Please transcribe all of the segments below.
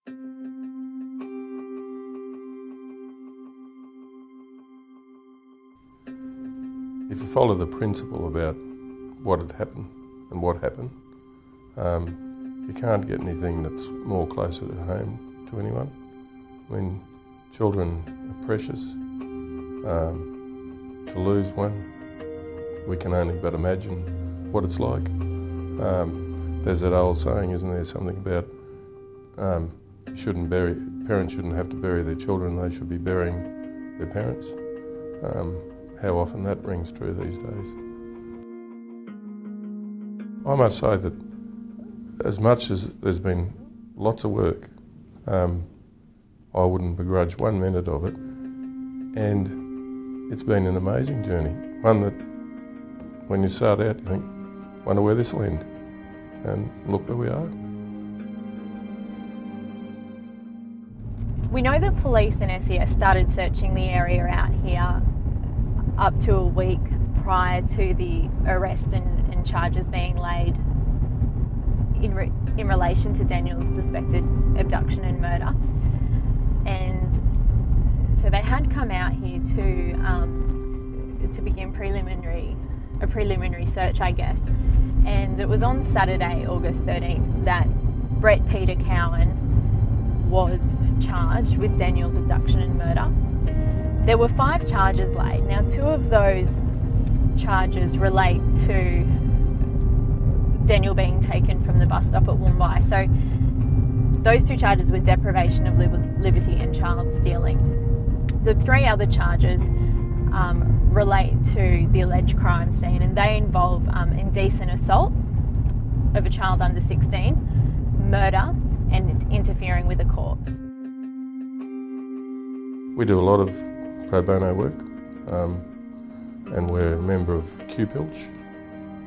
If you follow the principle about what had happened and what happened, you can't get anything that's more closer to home to anyone. I mean, children are precious. To lose one, we can only but imagine what it's like. There's that old saying, isn't there, something about parents shouldn't have to bury their children, they should be burying their parents. How often that rings true these days. I must say that as much as there's been lots of work, I wouldn't begrudge 1 minute of it, and it's been an amazing journey, one that when you start out you think, wonder where this will end, and look where we are. We know that police and SES started searching the area out here up to a week prior to the arrest and charges being laid in relation to Daniel's suspected abduction and murder. And so they had come out here to begin a preliminary search, I guess. And it was on Saturday, August 13th, that Brett Peter Cowan was charged with Daniel's abduction and murder. There were 5 charges laid. Now, 2 of those charges relate to Daniel being taken from the bus stop at Woombye. So those 2 charges were deprivation of liberty and child stealing. The 3 other charges relate to the alleged crime scene, and they involve indecent assault of a child under 16, murder, and interfering with a corpse. We do a lot of pro bono work, and we're a member of QPilch,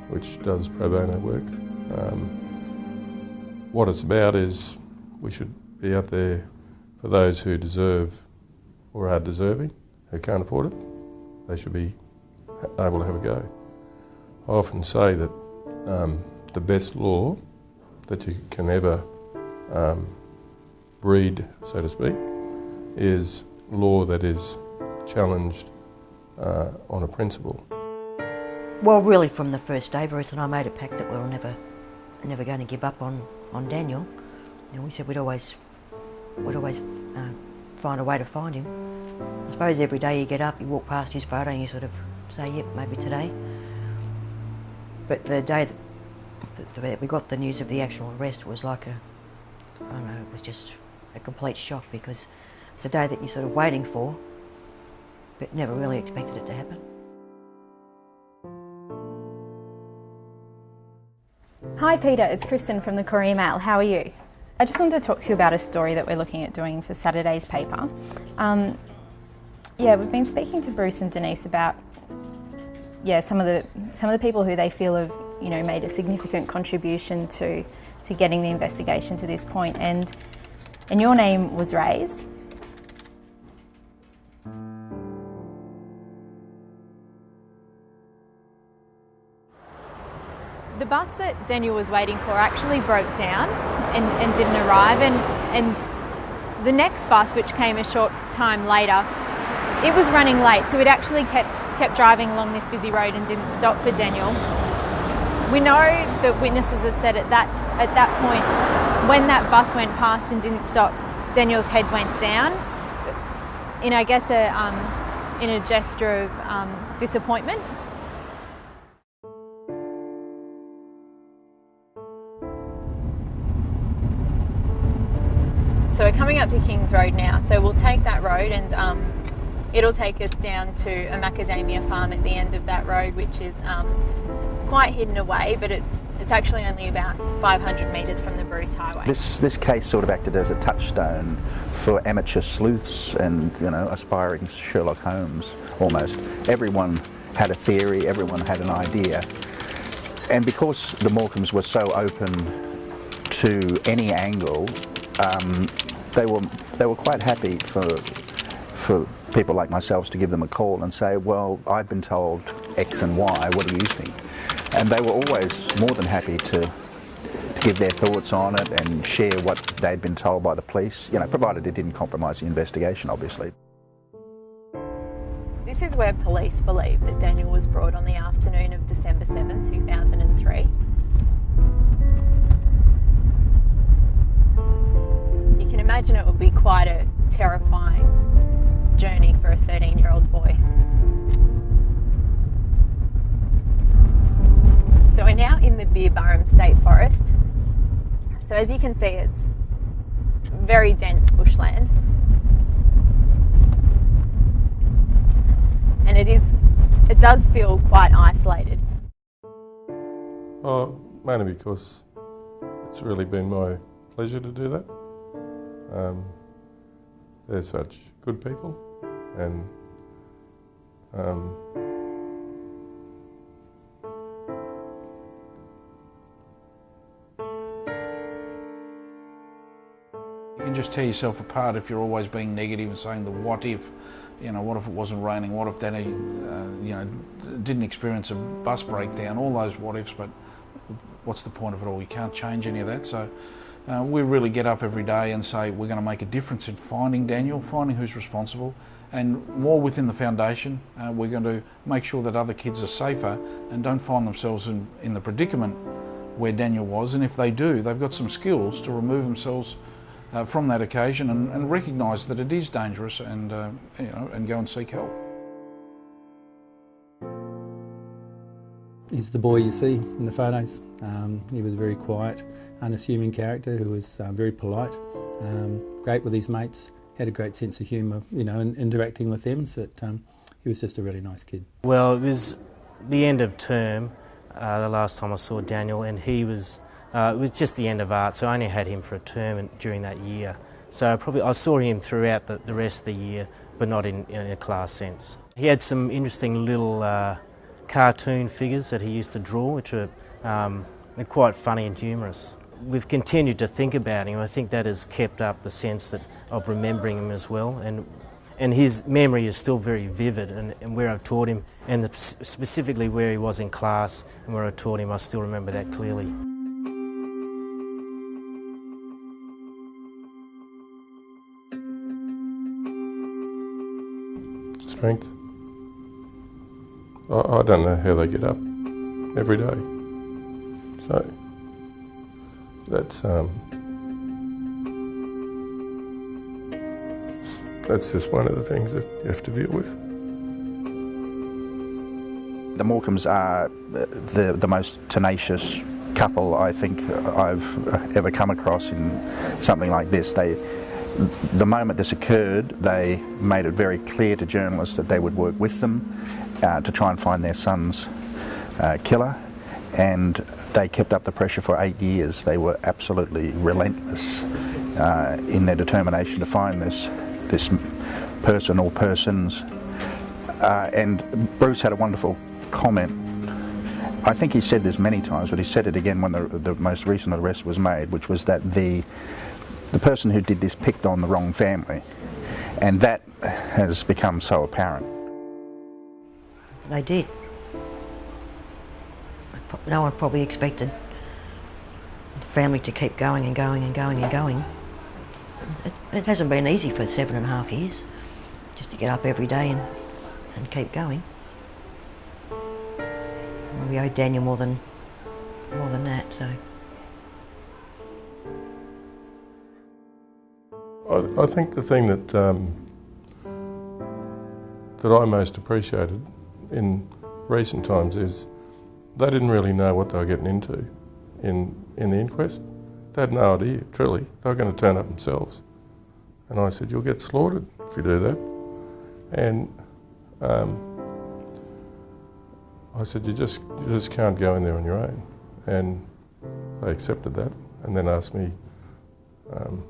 which does pro bono work. What it's about is we should be out there for those who deserve or are deserving, who can't afford it. They should be able to have a go. I often say that the best law that you can ever breed, so to speak, is law that is challenged on a principle. Well, really from the first day, Bruce and I made a pact that we were never going to give up on Daniel. And we said we'd always find a way to find him. I suppose every day you get up, you walk past his photo and you sort of say, yep, maybe today. But the day that we got the news of the actual arrest was like it was just a complete shock, because it's a day that you're sort of waiting for, but never really expected it to happen. Hi Peter, it's Kristen from the Courier Mail. How are you? I just wanted to talk to you about a story that we're looking at doing for Saturday's paper. We've been speaking to Bruce and Denise about some of the people who they feel have made a significant contribution to getting the investigation to this point, and your name was raised. The bus that Daniel was waiting for actually broke down and didn't arrive, and the next bus, which came a short time later, it was running late, so it actually kept driving along this busy road and didn't stop for Daniel. We know that witnesses have said at that point, when that bus went past and didn't stop, Daniel's head went down, in I guess in a gesture of disappointment. So we're coming up to Kings Road now, so we'll take that road, and it'll take us down to a macadamia farm at the end of that road, which is quite hidden away, but it's actually only about 500 metres from the Bruce Highway. This case sort of acted as a touchstone for amateur sleuths and aspiring Sherlock Holmes almost. Everyone had a theory, everyone had an idea, and because the Morcombes were so open to any angle, they were quite happy for people like myself to give them a call and say, well, I've been told X and Y, what do you think? And they were always more than happy to give give their thoughts on it and share what they'd been told by the police, you know, provided it didn't compromise the investigation, obviously. This is where police believe that Daniel was brought on the afternoon of December 7, 2003. You can imagine it would be quite a terrifying journey for a 13-year-old boy. So we're now in the Beerburrum State Forest. So as you can see, it's very dense bushland. And it does feel quite isolated. Oh, mainly because it's really been my pleasure to do that. They're such good people, and you can just tear yourself apart if you're always being negative and saying the what if. You know, what if it wasn't raining? What if Danny, you know, didn't experience a bus breakdown? All those what ifs, but what's the point of it all? You can't change any of that. So we really get up every day and say we're going to make a difference in finding Daniel, finding who's responsible, and more within the foundation. We're going to make sure that other kids are safer and don't find themselves in the predicament where Daniel was. And if they do, they've got some skills to remove themselves from that occasion and recognise that it is dangerous and you know, and go and seek help. He's the boy you see in the photos. He was a very quiet, unassuming character who was very polite, great with his mates, had a great sense of humour, you know, in interacting with them. So he was just a really nice kid. Well, it was the end of term, the last time I saw Daniel, and he was. It was just the end of art, so I only had him for a term during that year. So I saw him throughout the rest of the year, but not in a class sense. He had some interesting little cartoon figures that he used to draw, which were quite funny and humorous. We've continued to think about him. I think that has kept up the sense of remembering him as well. And his memory is still very vivid, and where I've taught him, and specifically where he was in class and where I taught him, I still remember that clearly. Strength. I don't know how they get up every day. So that's just one of the things that you have to deal with. The Morcombes are the most tenacious couple I think I've ever come across in something like this. The moment this occurred, they made it very clear to journalists that they would work with them to try and find their son's killer, and they kept up the pressure for 8 years. They were absolutely relentless in their determination to find this person or persons. And Bruce had a wonderful comment. I think he said this many times, but he said it again when the most recent arrest was made, which was that the person who did this picked on the wrong family, and that has become so apparent. They did. No one probably expected the family to keep going and going and going and going. It hasn't been easy for 7.5 years, just to get up every day and keep going. We owe Daniel more than that, so. I think the thing that I most appreciated in recent times is they didn't really know what they were getting into in the inquest. They had no idea, truly. They were going to turn up themselves. And I said, you'll get slaughtered if you do that. And I said, you just can't go in there on your own. And they accepted that and then asked me,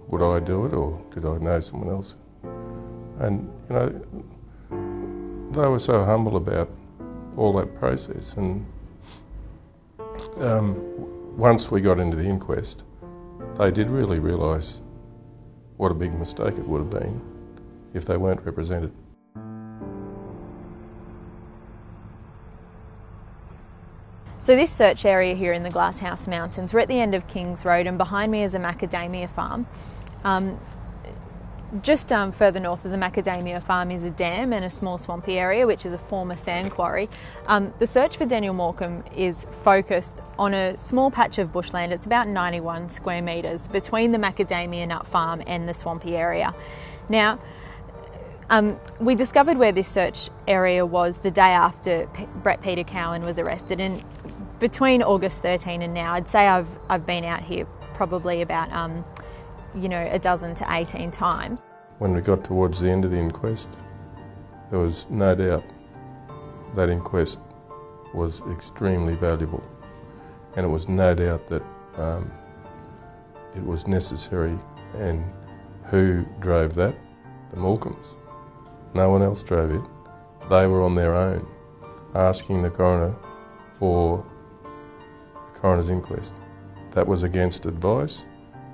would I do it or did I know someone else? And, you know, they were so humble about all that process. And once we got into the inquest, they did really realise what a big mistake it would have been if they weren't represented. So this search area here in the Glasshouse Mountains, we're at the end of Kings Road, and behind me is a macadamia farm. Just further north of the macadamia farm is a dam and a small swampy area, which is a former sand quarry. The search for Daniel Morcombe is focused on a small patch of bushland. It's about 91 square metres between the macadamia nut farm and the swampy area. Now, we discovered where this search area was the day after Brett Peter Cowan was arrested, and between August 13 and now, I'd say I've been out here probably about a dozen to 18 times. When we got towards the end of the inquest, there was no doubt that inquest was extremely valuable, and it was no doubt that it was necessary. And who drove that? The Morcombes. No one else drove it. They were on their own, asking the coroner for the coroner's inquest. That was against advice,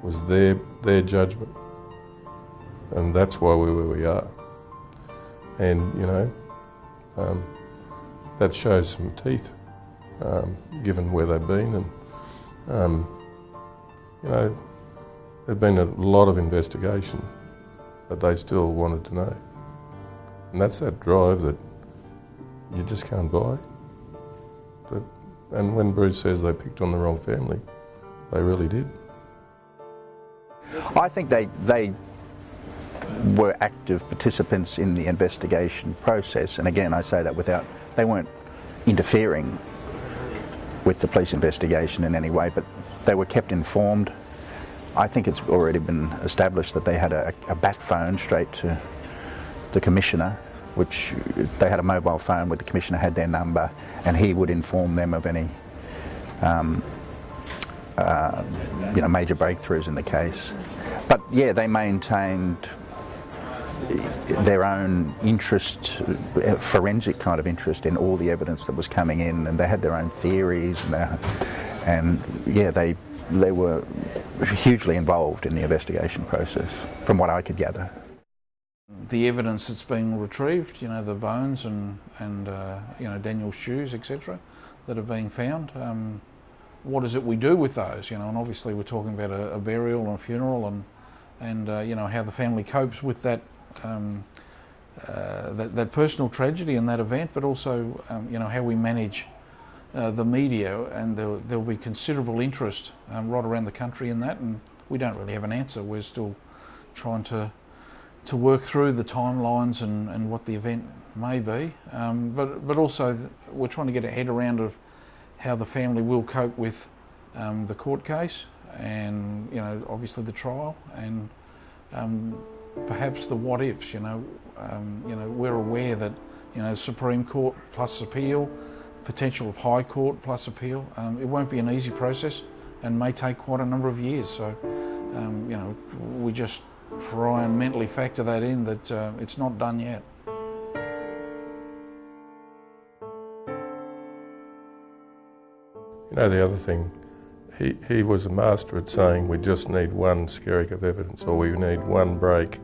was their judgment, and that's why we're where we are. And that shows some teeth, given where they've been, and there'd been a lot of investigation, but they still wanted to know. And that's that drive that you just can't buy. And when Bruce says they picked on the wrong family, they really did. I think they were active participants in the investigation process, and again I say that they weren't interfering with the police investigation in any way, but they were kept informed. I think it's already been established that they had a bat phone straight to the Commissioner, which they had a mobile phone where the Commissioner had their number, and he would inform them of any major breakthroughs in the case. But yeah, they maintained their own interest, forensic kind of interest in all the evidence that was coming in, and they had their own theories, and they were hugely involved in the investigation process, from what I could gather. The evidence that's been retrieved, the bones and Daniel's shoes, etc., that are being found. What is it we do with those? And obviously we're talking about a burial and a funeral, and how the family copes with that that personal tragedy and that event, but also how we manage the media, and there'll be considerable interest right around the country in that, and we don't really have an answer. We're still trying to work through the timelines and what the event may be, but also we're trying to get a head around of how the family will cope with the court case, and obviously the trial, and perhaps the what ifs. We're aware that Supreme Court plus appeal, potential of High Court plus appeal. It won't be an easy process and may take quite a number of years. So we just try and mentally factor that in, that it's not done yet. The other thing, he was a master at saying we just need one skerrick of evidence, or we need one break,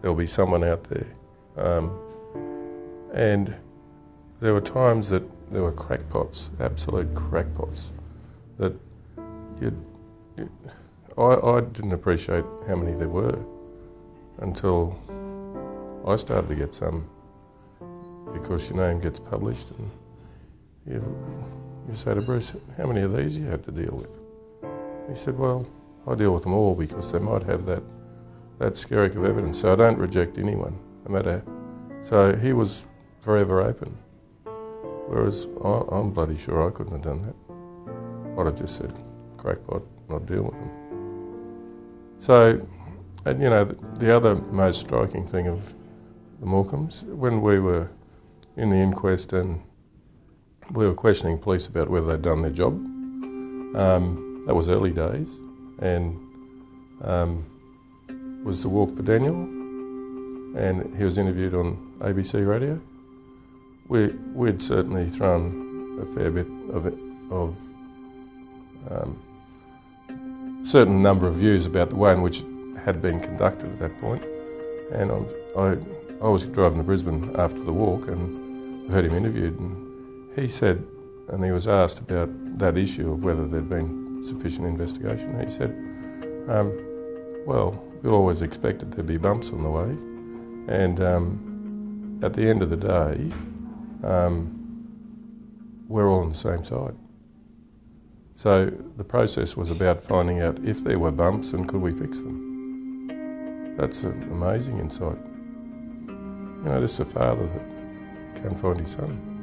there'll be someone out there. And there were times that there were crackpots, absolute crackpots, that I didn't appreciate how many there were until I started to get some, because your name gets published, and you say to Bruce, how many of these you had to deal with? He said, well, I deal with them all because they might have that skerrick of evidence, so I don't reject anyone, no matter. So he was forever open, whereas I'm bloody sure I couldn't have done that. I'd have just said, crackpot, not deal with them. So, and the other most striking thing of the Morcombes, when we were in the inquest and we were questioning police about whether they'd done their job, that was early days, and was the walk for Daniel, and he was interviewed on ABC radio. We'd certainly thrown a fair bit of certain number of views about the way in which it had been conducted at that point. And I was driving to Brisbane after the walk and heard him interviewed, and he said and he was asked about that issue of whether there'd been sufficient investigation. He said, well, we always expected there'd be bumps on the way, and at the end of the day, we're all on the same side. So the process was about finding out if there were bumps and could we fix them. That's an amazing insight. You know, this is a father that can find his son.